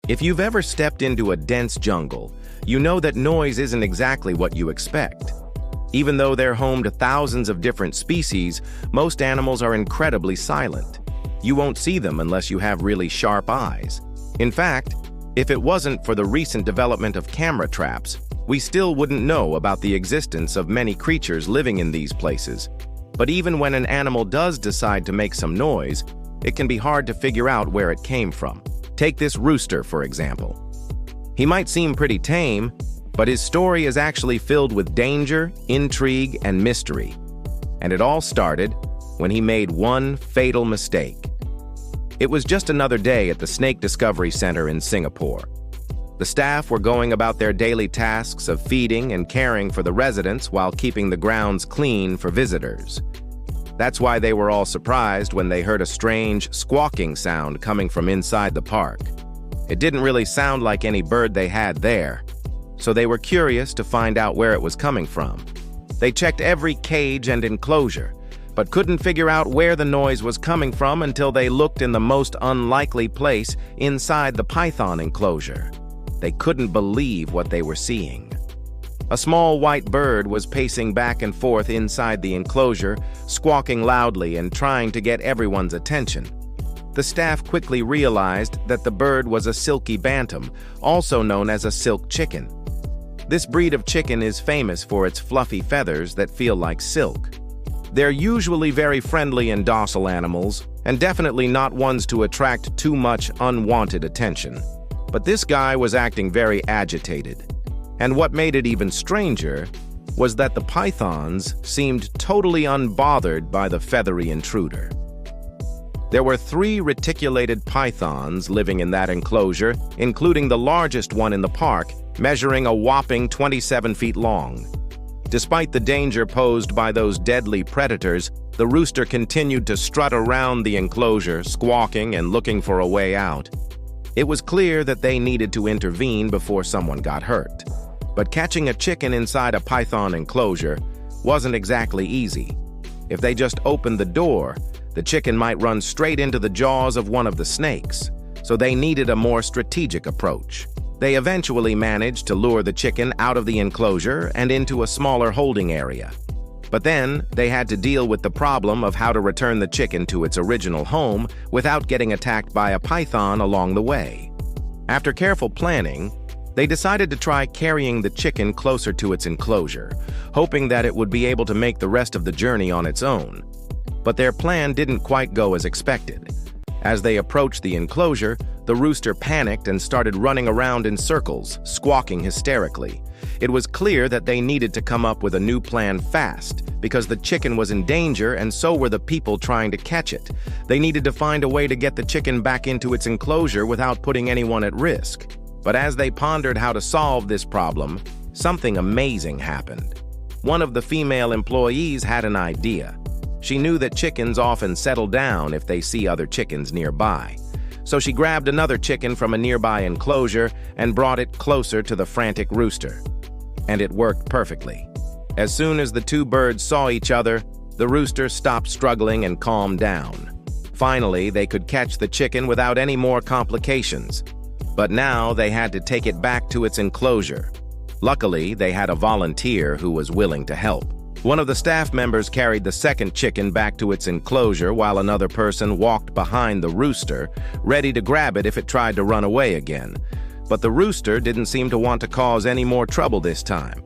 If you've ever stepped into a dense jungle, you know that noise isn't exactly what you expect. Even though they're home to thousands of different species, most animals are incredibly silent. You won't see them unless you have really sharp eyes. In fact, if it wasn't for the recent development of camera traps, we still wouldn't know about the existence of many creatures living in these places. But even when an animal does decide to make some noise, it can be hard to figure out where it came from. Take this rooster, for example. He might seem pretty tame, but his story is actually filled with danger, intrigue, and mystery. And it all started when he made one fatal mistake. It was just another day at the Snake Discovery Center in Singapore. The staff were going about their daily tasks of feeding and caring for the residents while keeping the grounds clean for visitors. That's why they were all surprised when they heard a strange squawking sound coming from inside the park. It didn't really sound like any bird they had there, so they were curious to find out where it was coming from. They checked every cage and enclosure, but couldn't figure out where the noise was coming from until they looked in the most unlikely place inside the python enclosure. They couldn't believe what they were seeing. A small white bird was pacing back and forth inside the enclosure, squawking loudly and trying to get everyone's attention. The staff quickly realized that the bird was a silky bantam, also known as a silk chicken. This breed of chicken is famous for its fluffy feathers that feel like silk. They're usually very friendly and docile animals, and definitely not ones to attract too much unwanted attention. But this guy was acting very agitated. And what made it even stranger was that the pythons seemed totally unbothered by the feathery intruder. There were 3 reticulated pythons living in that enclosure, including the largest one in the park, measuring a whopping 27 feet long. Despite the danger posed by those deadly predators, the rooster continued to strut around the enclosure, squawking and looking for a way out. It was clear that they needed to intervene before someone got hurt. But catching a chicken inside a python enclosure wasn't exactly easy. If they just opened the door, the chicken might run straight into the jaws of one of the snakes, so they needed a more strategic approach. They eventually managed to lure the chicken out of the enclosure and into a smaller holding area. But then they had to deal with the problem of how to return the chicken to its original home without getting attacked by a python along the way. After careful planning, they decided to try carrying the chicken closer to its enclosure, hoping that it would be able to make the rest of the journey on its own. But their plan didn't quite go as expected. As they approached the enclosure, the rooster panicked and started running around in circles, squawking hysterically. It was clear that they needed to come up with a new plan fast, because the chicken was in danger and so were the people trying to catch it. They needed to find a way to get the chicken back into its enclosure without putting anyone at risk. But as they pondered how to solve this problem, something amazing happened. One of the female employees had an idea. She knew that chickens often settle down if they see other chickens nearby. So she grabbed another chicken from a nearby enclosure and brought it closer to the frantic rooster. And it worked perfectly. As soon as the 2 birds saw each other, the rooster stopped struggling and calmed down. Finally, they could catch the chicken without any more complications. But now they had to take it back to its enclosure. Luckily, they had a volunteer who was willing to help. One of the staff members carried the second chicken back to its enclosure while another person walked behind the rooster, ready to grab it if it tried to run away again. But the rooster didn't seem to want to cause any more trouble this time.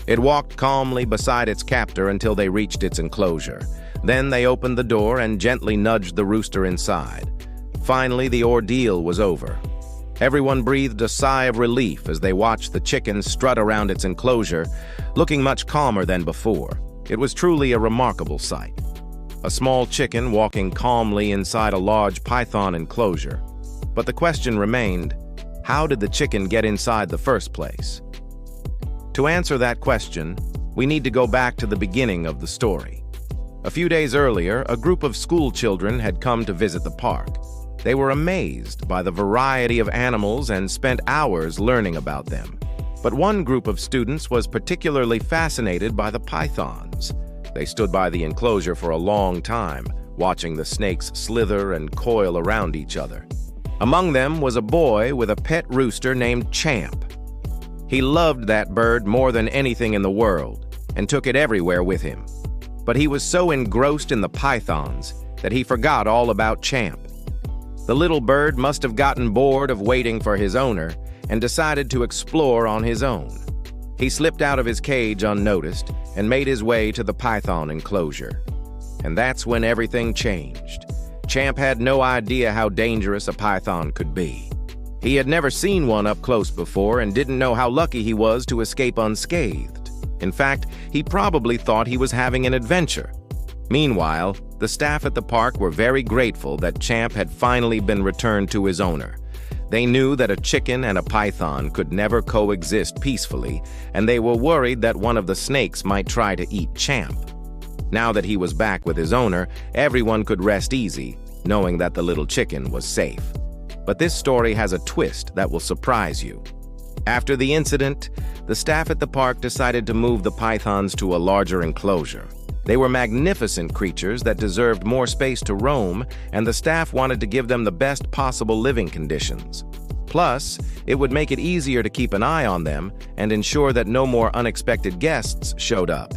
It walked calmly beside its captor until they reached its enclosure. Then they opened the door and gently nudged the rooster inside. Finally, the ordeal was over. Everyone breathed a sigh of relief as they watched the chicken strut around its enclosure, looking much calmer than before. It was truly a remarkable sight. A small chicken walking calmly inside a large python enclosure. But the question remained, how did the chicken get inside the first place? To answer that question, we need to go back to the beginning of the story. A few days earlier, a group of school children had come to visit the park. They were amazed by the variety of animals and spent hours learning about them. But one group of students was particularly fascinated by the pythons. They stood by the enclosure for a long time, watching the snakes slither and coil around each other. Among them was a boy with a pet rooster named Champ. He loved that bird more than anything in the world and took it everywhere with him. But he was so engrossed in the pythons that he forgot all about Champ. The little bird must have gotten bored of waiting for his owner and decided to explore on his own. He slipped out of his cage unnoticed and made his way to the python enclosure. And that's when everything changed. Champ had no idea how dangerous a python could be. He had never seen one up close before and didn't know how lucky he was to escape unscathed. In fact, he probably thought he was having an adventure. Meanwhile, the staff at the park were very grateful that Champ had finally been returned to his owner. They knew that a chicken and a python could never coexist peacefully, and they were worried that one of the snakes might try to eat Champ. Now that he was back with his owner, everyone could rest easy, knowing that the little chicken was safe. But this story has a twist that will surprise you. After the incident, the staff at the park decided to move the pythons to a larger enclosure. They were magnificent creatures that deserved more space to roam, and the staff wanted to give them the best possible living conditions. Plus, it would make it easier to keep an eye on them and ensure that no more unexpected guests showed up.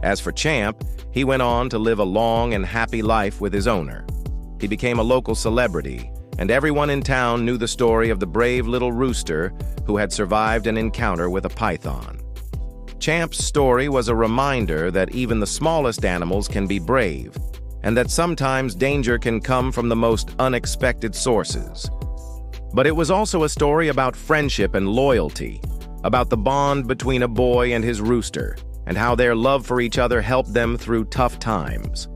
As for Champ, he went on to live a long and happy life with his owner. He became a local celebrity, and everyone in town knew the story of the brave little rooster who had survived an encounter with a python. Champ's story was a reminder that even the smallest animals can be brave, and that sometimes danger can come from the most unexpected sources. But it was also a story about friendship and loyalty, about the bond between a boy and his rooster, and how their love for each other helped them through tough times.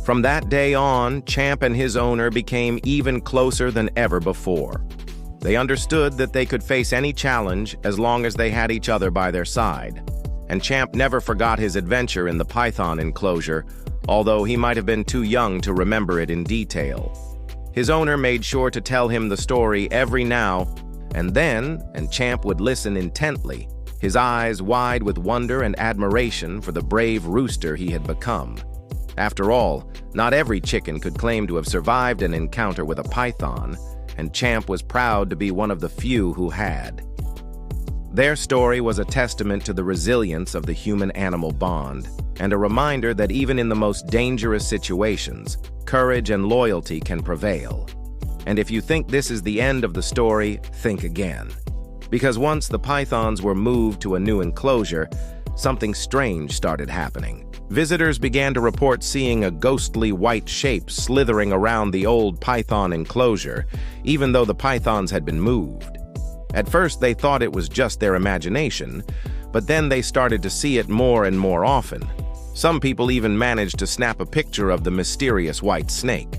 From that day on, Champ and his owner became even closer than ever before. They understood that they could face any challenge as long as they had each other by their side. And Champ never forgot his adventure in the python enclosure, although he might have been too young to remember it in detail. His owner made sure to tell him the story every now and then, and Champ would listen intently, his eyes wide with wonder and admiration for the brave rooster he had become. After all, not every chicken could claim to have survived an encounter with a python, and Champ was proud to be one of the few who had. Their story was a testament to the resilience of the human-animal bond, and a reminder that even in the most dangerous situations, courage and loyalty can prevail. And if you think this is the end of the story, think again. Because once the pythons were moved to a new enclosure, something strange started happening. Visitors began to report seeing a ghostly white shape slithering around the old python enclosure, even though the pythons had been moved. At first, they thought it was just their imagination, but then they started to see it more and more often. Some people even managed to snap a picture of the mysterious white snake.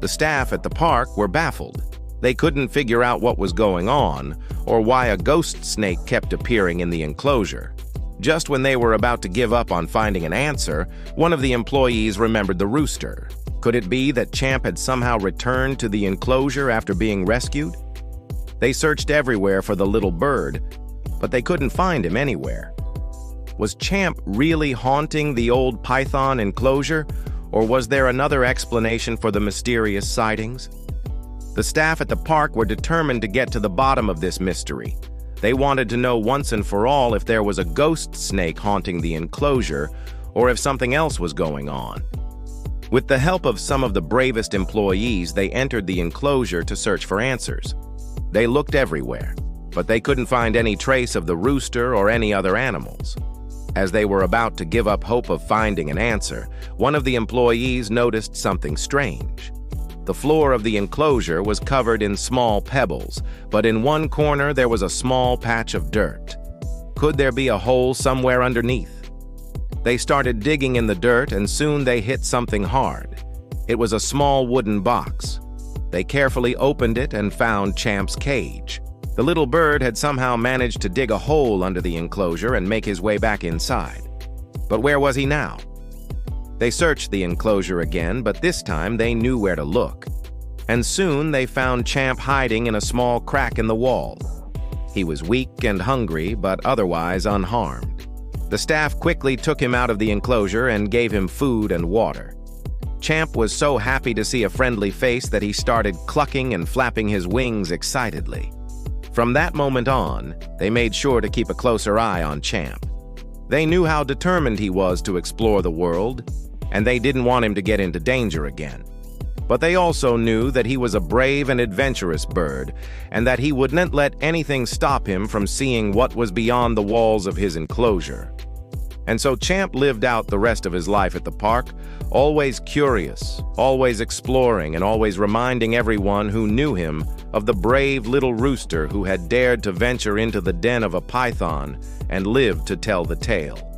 The staff at the park were baffled. They couldn't figure out what was going on, or why a ghost snake kept appearing in the enclosure. Just when they were about to give up on finding an answer, one of the employees remembered the rooster. Could it be that Champ had somehow returned to the enclosure after being rescued? They searched everywhere for the little bird, but they couldn't find him anywhere. Was Champ really haunting the old python enclosure, or was there another explanation for the mysterious sightings? The staff at the park were determined to get to the bottom of this mystery. They wanted to know once and for all if there was a ghost snake haunting the enclosure, or if something else was going on. With the help of some of the bravest employees, they entered the enclosure to search for answers. They looked everywhere, but they couldn't find any trace of the rooster or any other animals. As they were about to give up hope of finding an answer, one of the employees noticed something strange. The floor of the enclosure was covered in small pebbles, but in one corner there was a small patch of dirt. Could there be a hole somewhere underneath? They started digging in the dirt, and soon they hit something hard. It was a small wooden box. They carefully opened it and found Champ's cage. The little bird had somehow managed to dig a hole under the enclosure and make his way back inside. But where was he now? They searched the enclosure again, but this time they knew where to look. And soon they found Champ hiding in a small crack in the wall. He was weak and hungry, but otherwise unharmed. The staff quickly took him out of the enclosure and gave him food and water. Champ was so happy to see a friendly face that he started clucking and flapping his wings excitedly. From that moment on, they made sure to keep a closer eye on Champ. They knew how determined he was to explore the world, and they didn't want him to get into danger again. But they also knew that he was a brave and adventurous bird, and that he wouldn't let anything stop him from seeing what was beyond the walls of his enclosure. And so Champ lived out the rest of his life at the park, always curious, always exploring, and always reminding everyone who knew him of the brave little rooster who had dared to venture into the den of a python and lived to tell the tale.